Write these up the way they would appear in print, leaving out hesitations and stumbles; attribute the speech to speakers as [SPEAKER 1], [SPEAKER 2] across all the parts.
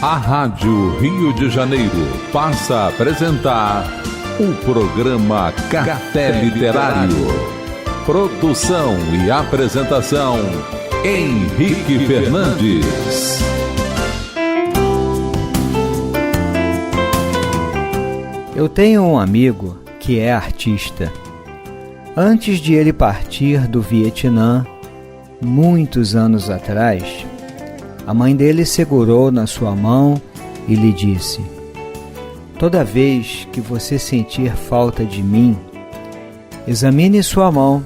[SPEAKER 1] A Rádio Rio de Janeiro passa a apresentar o programa Café Literário. Produção e apresentação, Henrique Fernandes.
[SPEAKER 2] Eu tenho um amigo que é artista. Antes de ele partir do Vietnã, muitos anos atrás, a mãe dele segurou na sua mão e lhe disse: "Toda vez que você sentir falta de mim, examine sua mão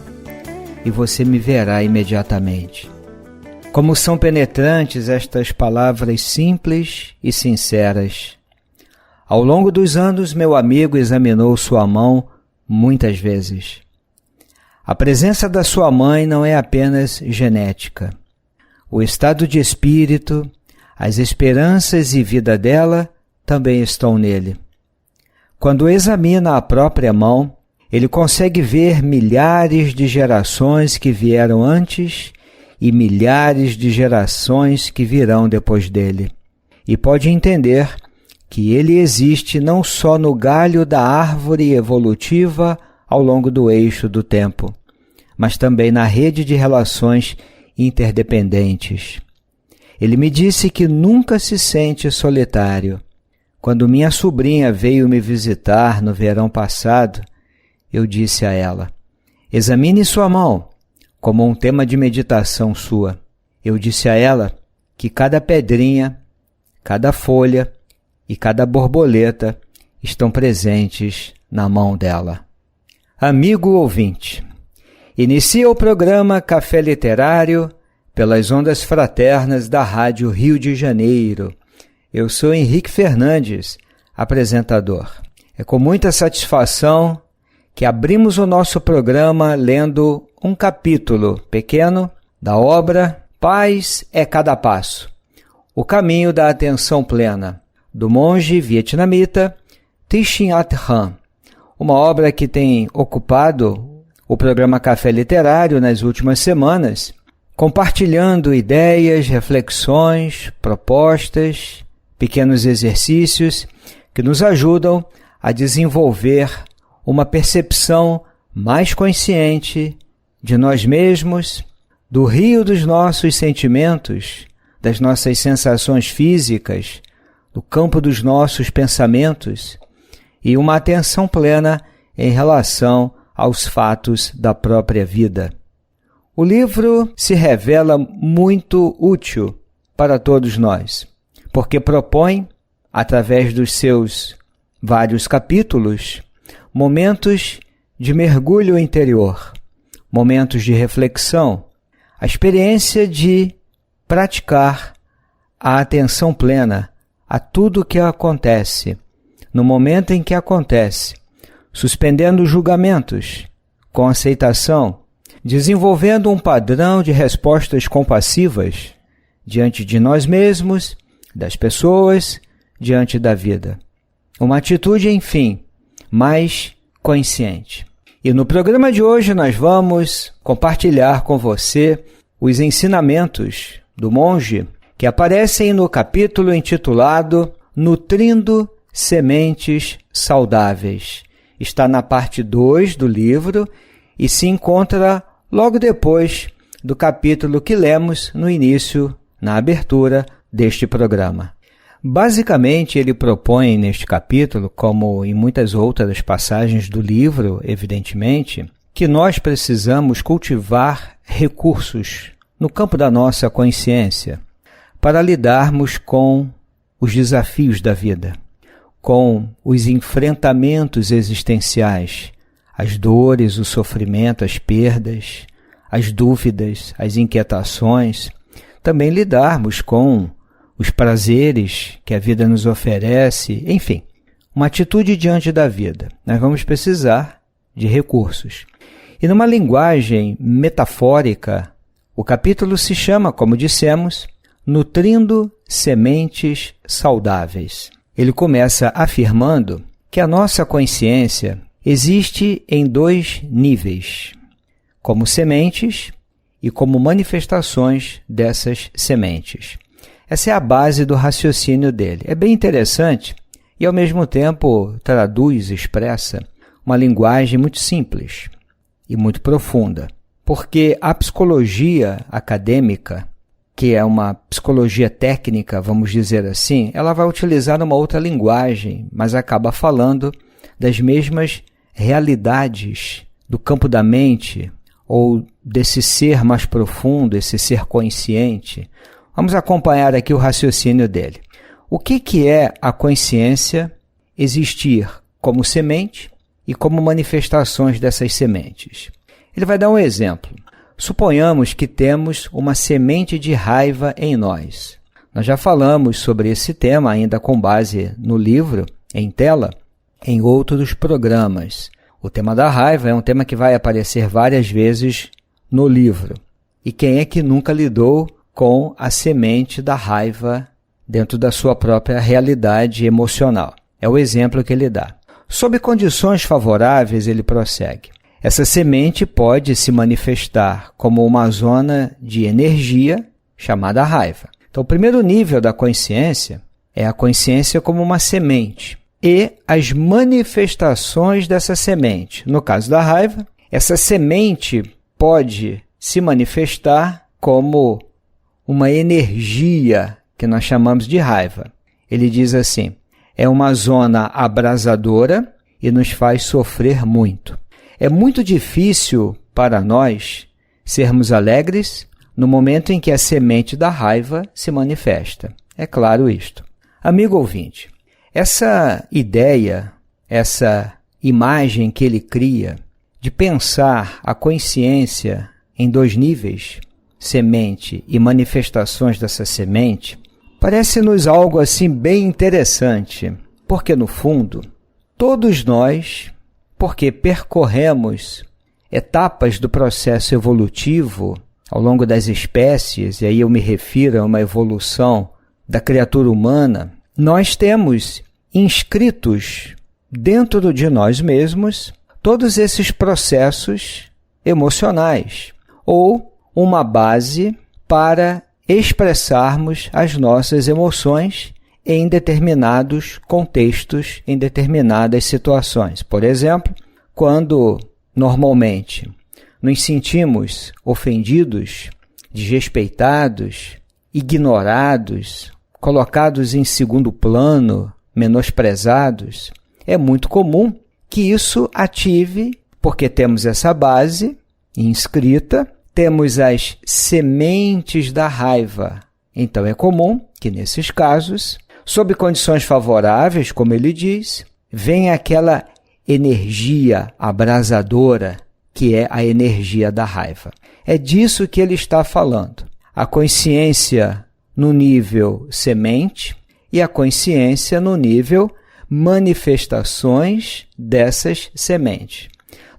[SPEAKER 2] e você me verá imediatamente." Como são penetrantes estas palavras simples e sinceras. Ao longo dos anos, meu amigo examinou sua mão muitas vezes. A presença da sua mãe não é apenas genética. O estado de espírito, as esperanças e vida dela também estão nele. Quando examina a própria mão, ele consegue ver milhares de gerações que vieram antes e milhares de gerações que virão depois dele. E pode entender que ele existe não só no galho da árvore evolutiva ao longo do eixo do tempo, mas também na rede de relações interdependentes. Ele me disse que nunca se sente solitário. Quando minha sobrinha veio me visitar no verão passado, eu disse a ela: "Examine sua mão", como um tema de meditação sua. Eu disse a ela que cada pedrinha, cada folha e cada borboleta estão presentes na mão dela. Amigo ouvinte, inicia o programa Café Literário pelas ondas fraternas da Rádio Rio de Janeiro. Eu sou Henrique Fernandes, apresentador. É com muita satisfação que abrimos o nosso programa lendo um capítulo pequeno da obra Paz é Cada Passo, o caminho da atenção plena, do monge vietnamita Thich Nhat Hanh, uma obra que tem ocupado o programa Café Literário nas últimas semanas, compartilhando ideias, reflexões, propostas, pequenos exercícios que nos ajudam a desenvolver uma percepção mais consciente de nós mesmos, do rio dos nossos sentimentos, das nossas sensações físicas, do campo dos nossos pensamentos e uma atenção plena em relação aos fatos da própria vida. O livro se revela muito útil para todos nós, porque propõe, através dos seus vários capítulos, momentos de mergulho interior, momentos de reflexão, a experiência de praticar a atenção plena a tudo o que acontece, no momento em que acontece, suspendendo julgamentos, com aceitação, desenvolvendo um padrão de respostas compassivas diante de nós mesmos, das pessoas, diante da vida. Uma atitude, enfim, mais consciente. E no programa de hoje nós vamos compartilhar com você os ensinamentos do monge que aparecem no capítulo intitulado Nutrindo Sementes Saudáveis. Está na parte 2 do livro e se encontra logo depois do capítulo que lemos no início, na abertura deste programa. Basicamente, ele propõe neste capítulo, como em muitas outras passagens do livro, evidentemente, que nós precisamos cultivar recursos no campo da nossa consciência para lidarmos com os desafios da vida, com os enfrentamentos existenciais, as dores, o sofrimento, as perdas, as dúvidas, as inquietações, também lidarmos com os prazeres que a vida nos oferece, enfim, uma atitude diante da vida. Nós vamos precisar de recursos. E numa linguagem metafórica, o capítulo se chama, como dissemos, Nutrindo Sementes Saudáveis. Ele começa afirmando que a nossa consciência existe em 2 níveis, como sementes e como manifestações dessas sementes. Essa é a base do raciocínio dele. É bem interessante e, ao mesmo tempo, expressa uma linguagem muito simples e muito profunda. Porque a psicologia acadêmica, que é uma psicologia técnica, vamos dizer assim, ela vai utilizar uma outra linguagem, mas acaba falando das mesmas realidades do campo da mente ou desse ser mais profundo, esse ser consciente. Vamos acompanhar aqui o raciocínio dele. O que é a consciência existir como semente e como manifestações dessas sementes? Ele vai dar um exemplo. Suponhamos que temos uma semente de raiva em nós. Nós já falamos sobre esse tema, ainda com base no livro, em tela, em outros programas. O tema da raiva é um tema que vai aparecer várias vezes no livro. E quem é que nunca lidou com a semente da raiva dentro da sua própria realidade emocional? É o exemplo que ele dá. Sob condições favoráveis, ele prossegue. Essa semente pode se manifestar como uma zona de energia chamada raiva. Então, o primeiro nível da consciência é a consciência como uma semente e as manifestações dessa semente. No caso da raiva, essa semente pode se manifestar como uma energia que nós chamamos de raiva. Ele diz assim, é uma zona abrasadora e nos faz sofrer muito. É muito difícil para nós sermos alegres no momento em que a semente da raiva se manifesta. É claro isto. Amigo ouvinte, essa ideia, essa imagem que ele cria de pensar a consciência em dois níveis, semente e manifestações dessa semente, parece-nos algo assim bem interessante, porque no fundo, todos nós, porque percorremos etapas do processo evolutivo ao longo das espécies, e aí eu me refiro a uma evolução da criatura humana, nós temos inscritos dentro de nós mesmos todos esses processos emocionais, ou uma base para expressarmos as nossas emoções em determinados contextos, em determinadas situações. Por exemplo, quando normalmente nos sentimos ofendidos, desrespeitados, ignorados, colocados em segundo plano, menosprezados, é muito comum que isso ative, porque temos essa base inscrita, temos as sementes da raiva. Então é comum que nesses casos, sob condições favoráveis, como ele diz, vem aquela energia abrasadora, que é a energia da raiva. É disso que ele está falando. A consciência no nível semente e a consciência no nível manifestações dessas sementes.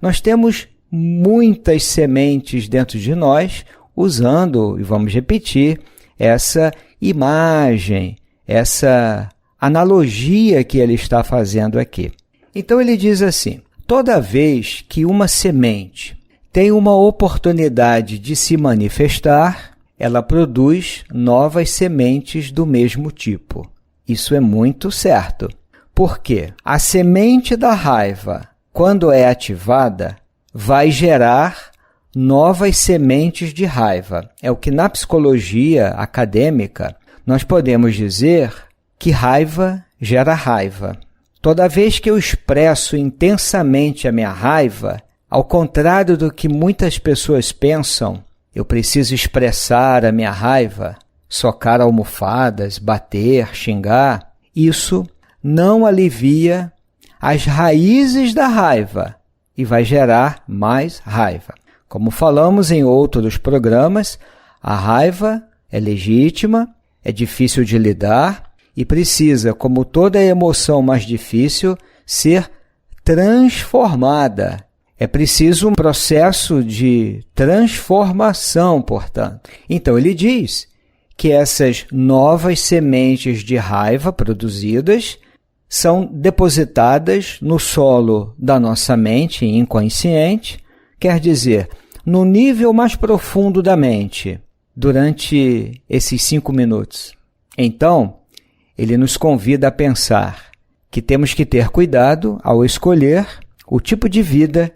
[SPEAKER 2] Nós temos muitas sementes dentro de nós, usando, e vamos repetir, essa imagem, essa analogia que ele está fazendo aqui. Então ele diz assim, toda vez que uma semente tem uma oportunidade de se manifestar, ela produz novas sementes do mesmo tipo. Isso é muito certo. Porque a semente da raiva, quando é ativada, vai gerar novas sementes de raiva. É o que na psicologia acadêmica nós podemos dizer que raiva gera raiva. Toda vez que eu expresso intensamente a minha raiva, ao contrário do que muitas pessoas pensam, eu preciso expressar a minha raiva, socar almofadas, bater, xingar, isso não alivia as raízes da raiva e vai gerar mais raiva. Como falamos em outros programas, a raiva é legítima, é difícil de lidar e precisa, como toda emoção mais difícil, ser transformada. É preciso um processo de transformação, portanto. Então ele diz que essas novas sementes de raiva produzidas são depositadas no solo da nossa mente inconsciente, quer dizer, no nível mais profundo da mente, durante esses 5 minutos. Então, ele nos convida a pensar que temos que ter cuidado ao escolher o tipo de vida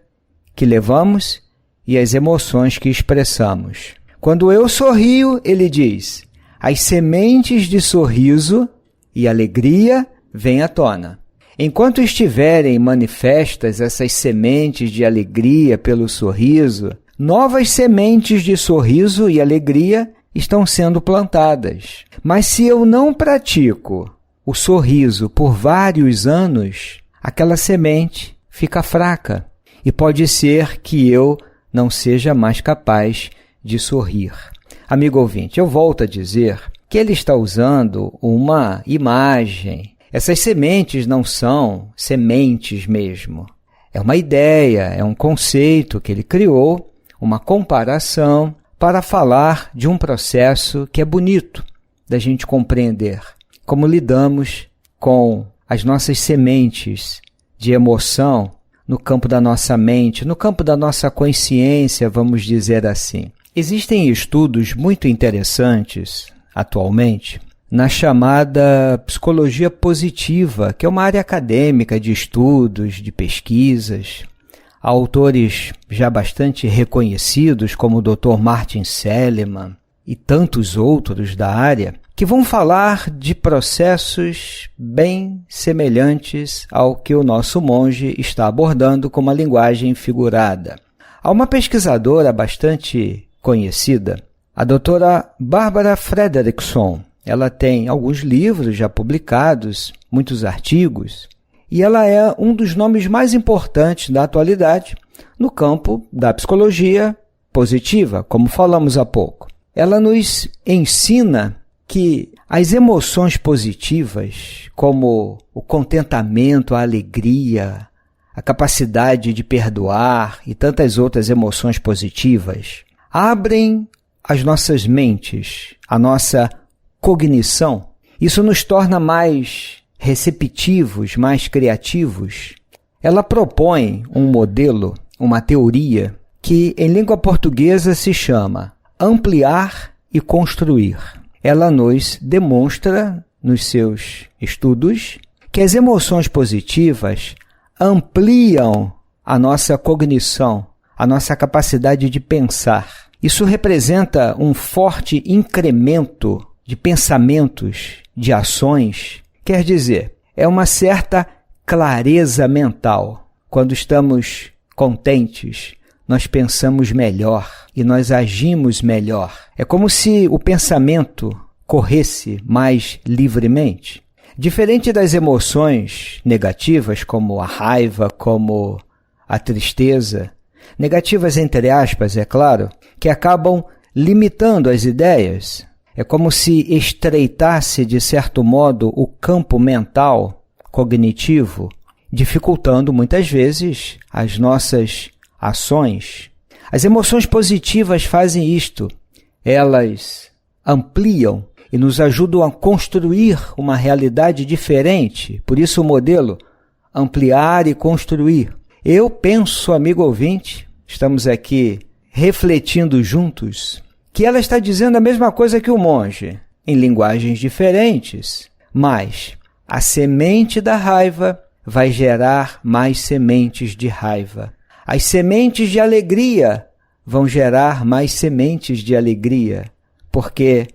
[SPEAKER 2] que levamos e as emoções que expressamos. Quando eu sorrio, ele diz, as sementes de sorriso e alegria vêm à tona. Enquanto estiverem manifestas essas sementes de alegria pelo sorriso, novas sementes de sorriso e alegria estão sendo plantadas. Mas se eu não pratico o sorriso por vários anos, aquela semente fica fraca e pode ser que eu não seja mais capaz de sorrir. Amigo ouvinte, eu volto a dizer que ele está usando uma imagem. Essas sementes não são sementes mesmo. É uma ideia, é um conceito que ele criou, uma comparação para falar de um processo que é bonito da gente compreender. Como lidamos com as nossas sementes de emoção no campo da nossa mente, no campo da nossa consciência, vamos dizer assim. Existem estudos muito interessantes atualmente na chamada psicologia positiva, que é uma área acadêmica de estudos, de pesquisas. Há autores já bastante reconhecidos, como o Dr. Martin Seligman e tantos outros da área, que vão falar de processos bem semelhantes ao que o nosso monge está abordando com uma linguagem figurada. Há uma pesquisadora bastante conhecida, a doutora Barbara Fredrickson. Ela tem alguns livros já publicados, muitos artigos, e ela é um dos nomes mais importantes da atualidade no campo da psicologia positiva, como falamos há pouco. Ela nos ensina que as emoções positivas, como o contentamento, a alegria, a capacidade de perdoar e tantas outras emoções positivas, abrem as nossas mentes, a nossa cognição. Isso nos torna mais receptivos, mais criativos. Ela propõe um modelo, uma teoria, que em língua portuguesa se chama ampliar e construir. Ela nos demonstra, nos seus estudos, que as emoções positivas ampliam a nossa cognição, a nossa capacidade de pensar. Isso representa um forte incremento de pensamentos, de ações. Quer dizer, é uma certa clareza mental. Quando estamos contentes, nós pensamos melhor e nós agimos melhor. É como se o pensamento corresse mais livremente. Diferente das emoções negativas, como a raiva, como a tristeza, negativas entre aspas, é claro, que acabam limitando as ideias. É como se estreitasse, de certo modo, o campo mental, cognitivo, dificultando muitas vezes as nossas ações. As emoções positivas fazem isto. Elas ampliam e nos ajudam a construir uma realidade diferente. Por isso o modelo ampliar e construir. Eu penso, amigo ouvinte, estamos aqui refletindo juntos, que ela está dizendo a mesma coisa que o monge, em linguagens diferentes, mas a semente da raiva vai gerar mais sementes de raiva. As sementes de alegria vão gerar mais sementes de alegria, porque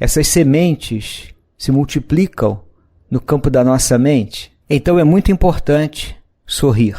[SPEAKER 2] essas sementes se multiplicam no campo da nossa mente. Então é muito importante sorrir.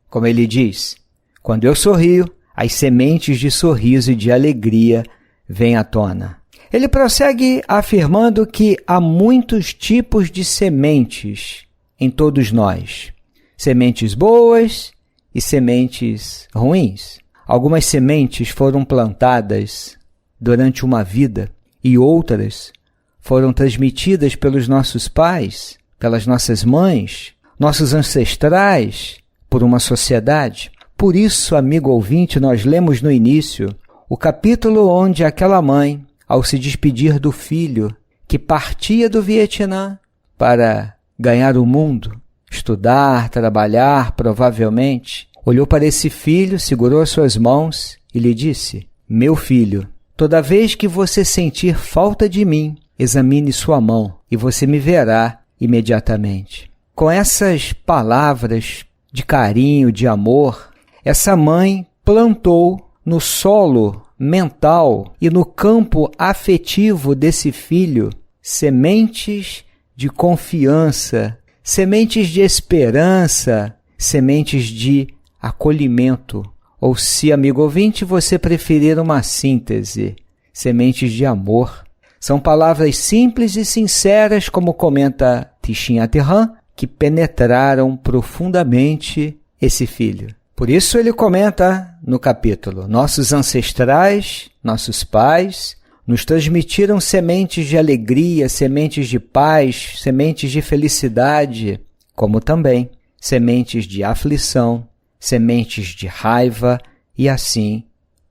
[SPEAKER 2] Como ele diz, quando eu sorrio, as sementes de sorriso e de alegria vêm à tona. Ele prossegue afirmando que há muitos tipos de sementes em todos nós. Sementes boas e sementes ruins. Algumas sementes foram plantadas durante uma vida e outras foram transmitidas pelos nossos pais, pelas nossas mães, nossos ancestrais, por uma sociedade. Por isso, amigo ouvinte, nós lemos no início o capítulo onde aquela mãe, ao se despedir do filho que partia do Vietnã para ganhar o mundo, estudar, trabalhar, provavelmente, olhou para esse filho, segurou as suas mãos e lhe disse: meu filho, toda vez que você sentir falta de mim, examine sua mão e você me verá imediatamente. Com essas palavras de carinho, de amor, essa mãe plantou no solo mental e no campo afetivo desse filho sementes de confiança, sementes de esperança, sementes de acolhimento. Ou, se, amigo ouvinte, você preferir uma síntese, sementes de amor. São palavras simples e sinceras, como comenta Thich Nhat Hanh, que penetraram profundamente esse filho. Por isso ele comenta no capítulo: nossos ancestrais, nossos pais, nos transmitiram sementes de alegria, sementes de paz, sementes de felicidade, como também sementes de aflição, sementes de raiva e assim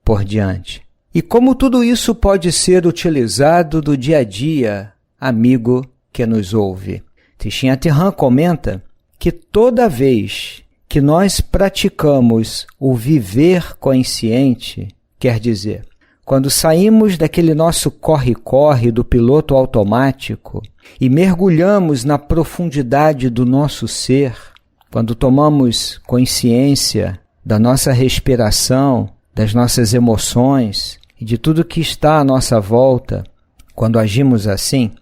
[SPEAKER 2] por diante. E como tudo isso pode ser utilizado do dia a dia, amigo que nos ouve? Thich Nhat Hanh comenta que toda vez que nós praticamos o viver consciente, quer dizer, quando saímos daquele nosso corre-corre do piloto automático e mergulhamos na profundidade do nosso ser, quando tomamos consciência da nossa respiração, das nossas emoções e de tudo que está à nossa volta, quando agimos assim,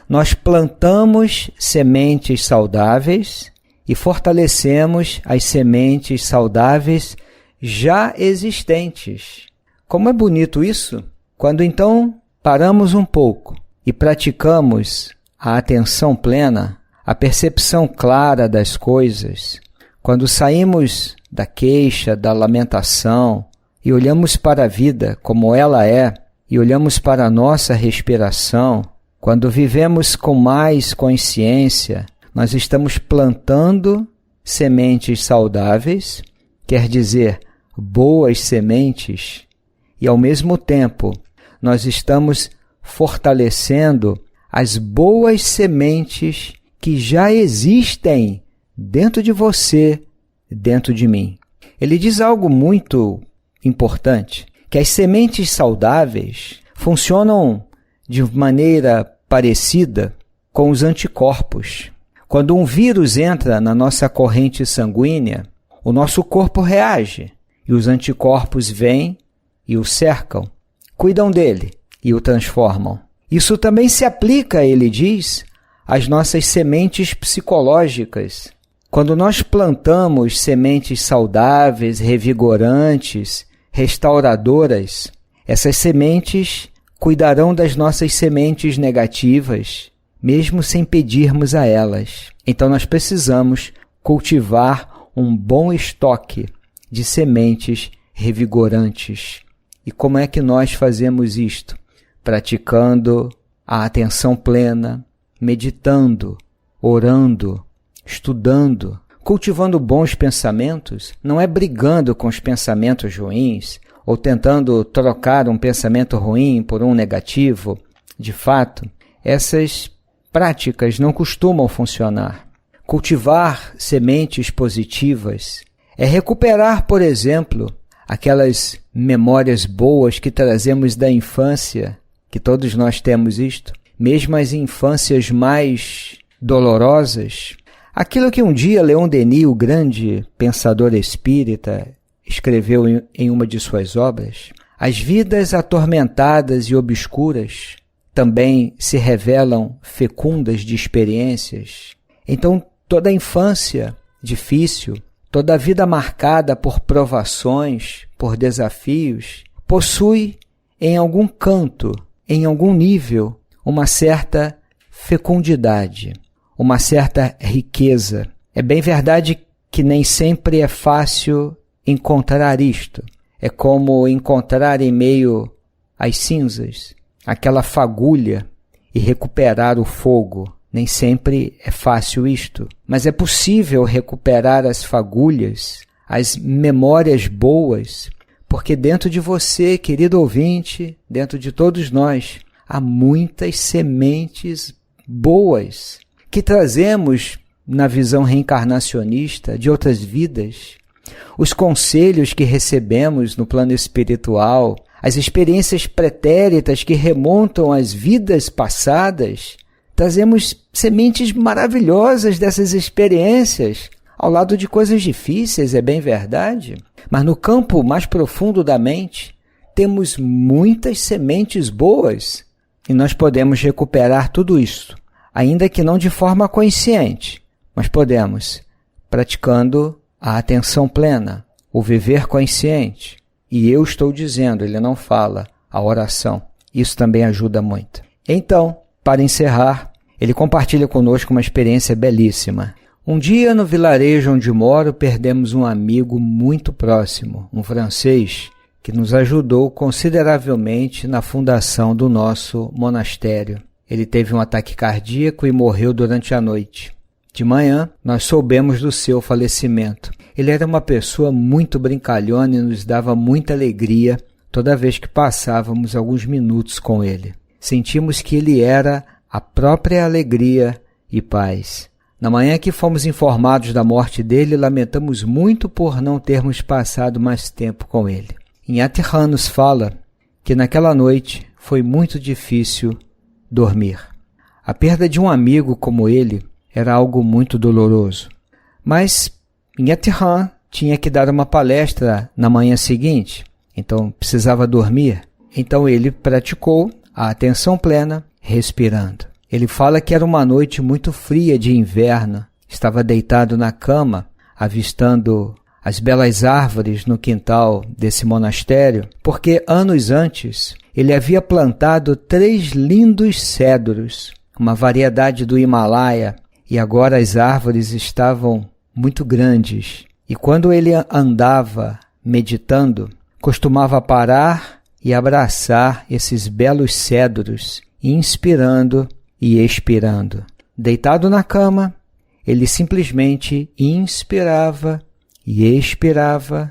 [SPEAKER 2] nós plantamos sementes saudáveis e fortalecemos as sementes saudáveis já existentes. Como é bonito isso? Quando então paramos um pouco e praticamos a atenção plena, a percepção clara das coisas, quando saímos da queixa, da lamentação e olhamos para a vida como ela é e olhamos para a nossa respiração, quando vivemos com mais consciência, nós estamos plantando sementes saudáveis, quer dizer, boas sementes, e ao mesmo tempo nós estamos fortalecendo as boas sementes que já existem dentro de você, dentro de mim. Ele diz algo muito importante, que as sementes saudáveis funcionam de maneira parecida com os anticorpos. Quando um vírus entra na nossa corrente sanguínea, o nosso corpo reage e os anticorpos vêm e o cercam, cuidam dele e o transformam. Isso também se aplica, ele diz, às nossas sementes psicológicas. Quando nós plantamos sementes saudáveis, revigorantes, restauradoras, essas sementes cuidarão das nossas sementes negativas, mesmo sem pedirmos a elas. Então nós precisamos cultivar um bom estoque de sementes revigorantes. E como é que nós fazemos isto? Praticando a atenção plena, meditando, orando, estudando, cultivando bons pensamentos. Não é brigando com os pensamentos ruins ou tentando trocar um pensamento ruim por um negativo. De fato, essas práticas não costumam funcionar. Cultivar sementes positivas é recuperar, por exemplo, aquelas memórias boas que trazemos da infância, que todos nós temos isto, mesmo as infâncias mais dolorosas. Aquilo que um dia Leon Denis, o grande pensador espírita, escreveu em uma de suas obras: as vidas atormentadas e obscuras também se revelam fecundas de experiências. Então, toda a infância difícil, toda a vida marcada por provações, por desafios, possui em algum canto, em algum nível, uma certa fecundidade, uma certa riqueza. É bem verdade que nem sempre é fácil encontrar isto. É como encontrar em meio às cinzas aquela fagulha e recuperar o fogo. Nem sempre é fácil isto, mas é possível recuperar as fagulhas, as memórias boas, porque dentro de você, querido ouvinte, dentro de todos nós, há muitas sementes boas que trazemos na visão reencarnacionista de outras vidas. Os conselhos que recebemos no plano espiritual, as experiências pretéritas que remontam às vidas passadas, trazemos sementes maravilhosas dessas experiências, ao lado de coisas difíceis, é bem verdade. Mas no campo mais profundo da mente, temos muitas sementes boas e nós podemos recuperar tudo isso, ainda que não de forma consciente, mas podemos, praticando a atenção plena, o viver consciente. E eu estou dizendo, ele não fala, a oração. Isso também ajuda muito. Então, para encerrar, ele compartilha conosco uma experiência belíssima. Um dia, no vilarejo onde moro, perdemos um amigo muito próximo, um francês, que nos ajudou consideravelmente na fundação do nosso monastério. Ele teve um ataque cardíaco e morreu durante a noite. De manhã, nós soubemos do seu falecimento. Ele era uma pessoa muito brincalhona e nos dava muita alegria toda vez que passávamos alguns minutos com ele. Sentimos que ele era a própria alegria e paz. Na manhã que fomos informados da morte dele, lamentamos muito por não termos passado mais tempo com ele. Nhati Han nos fala que naquela noite foi muito difícil dormir. A perda de um amigo como ele era algo muito doloroso. Mas Nhati Han tinha que dar uma palestra na manhã seguinte, então precisava dormir. Então ele praticou a atenção plena, respirando. Ele fala que era uma noite muito fria de inverno. Estava deitado na cama, avistando as belas árvores no quintal desse monastério, porque anos antes ele havia plantado 3 lindos cedros, uma variedade do Himalaia, e agora as árvores estavam muito grandes. E quando ele andava meditando, costumava parar e abraçar esses belos cedros, inspirando e expirando. Deitado na cama, ele simplesmente inspirava e expirava,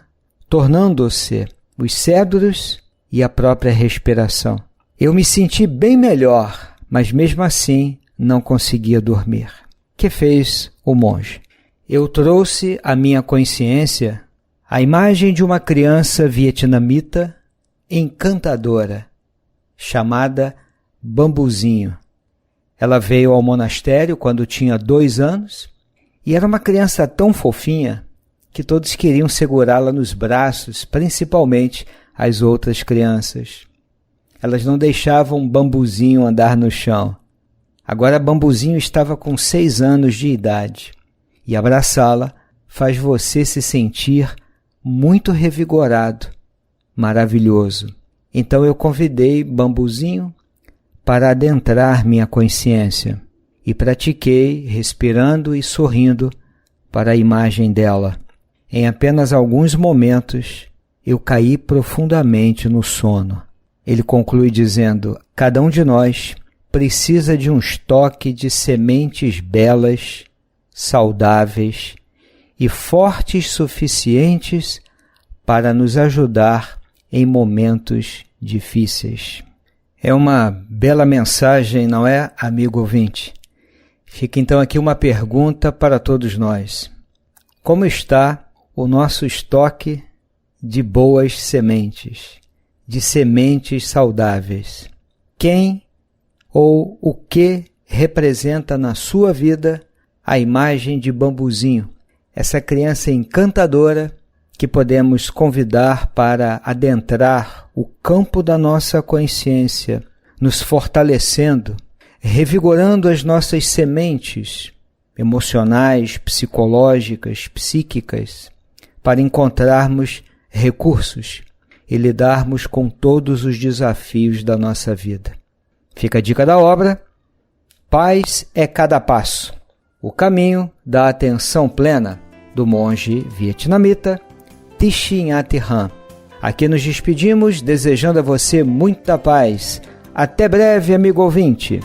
[SPEAKER 2] tornando-se os cedros e a própria respiração. Eu me senti bem melhor, mas mesmo assim não conseguia dormir. Que fez o monge? Eu trouxe à minha consciência a imagem de uma criança vietnamita encantadora, chamada Bambuzinho. Ela veio ao monastério quando tinha 2 anos e era uma criança tão fofinha que todos queriam segurá-la nos braços, principalmente as outras crianças. Elas não deixavam Bambuzinho andar no chão. Agora Bambuzinho estava com 6 anos de idade e abraçá-la faz você se sentir muito revigorado, maravilhoso. Então eu convidei Bambuzinho para adentrar minha consciência e pratiquei respirando e sorrindo para a imagem dela. Em apenas alguns momentos, eu caí profundamente no sono. Ele conclui dizendo: cada um de nós precisa de um estoque de sementes belas, saudáveis e fortes suficientes para nos ajudar em momentos difíceis. É uma bela mensagem, não é, amigo ouvinte? Fica então aqui uma pergunta para todos nós. Como está o nosso estoque de boas sementes, de sementes saudáveis? Quem ou o que representa na sua vida a imagem de Bambuzinho, essa criança encantadora que podemos convidar para adentrar o campo da nossa consciência, nos fortalecendo, revigorando as nossas sementes emocionais, psicológicas, psíquicas, para encontrarmos recursos e lidarmos com todos os desafios da nossa vida. Fica a dica da obra: Paz é cada passo. O caminho da atenção plena, do monge vietnamita Thich Nhat Hanh. Aqui nos despedimos, desejando a você muita paz. Até breve, amigo ouvinte.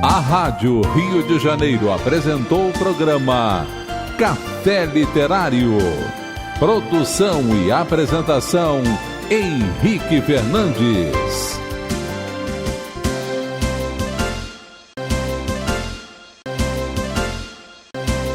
[SPEAKER 1] A Rádio Rio de Janeiro apresentou o programa Café Literário. Produção e apresentação, Henrique Fernandes.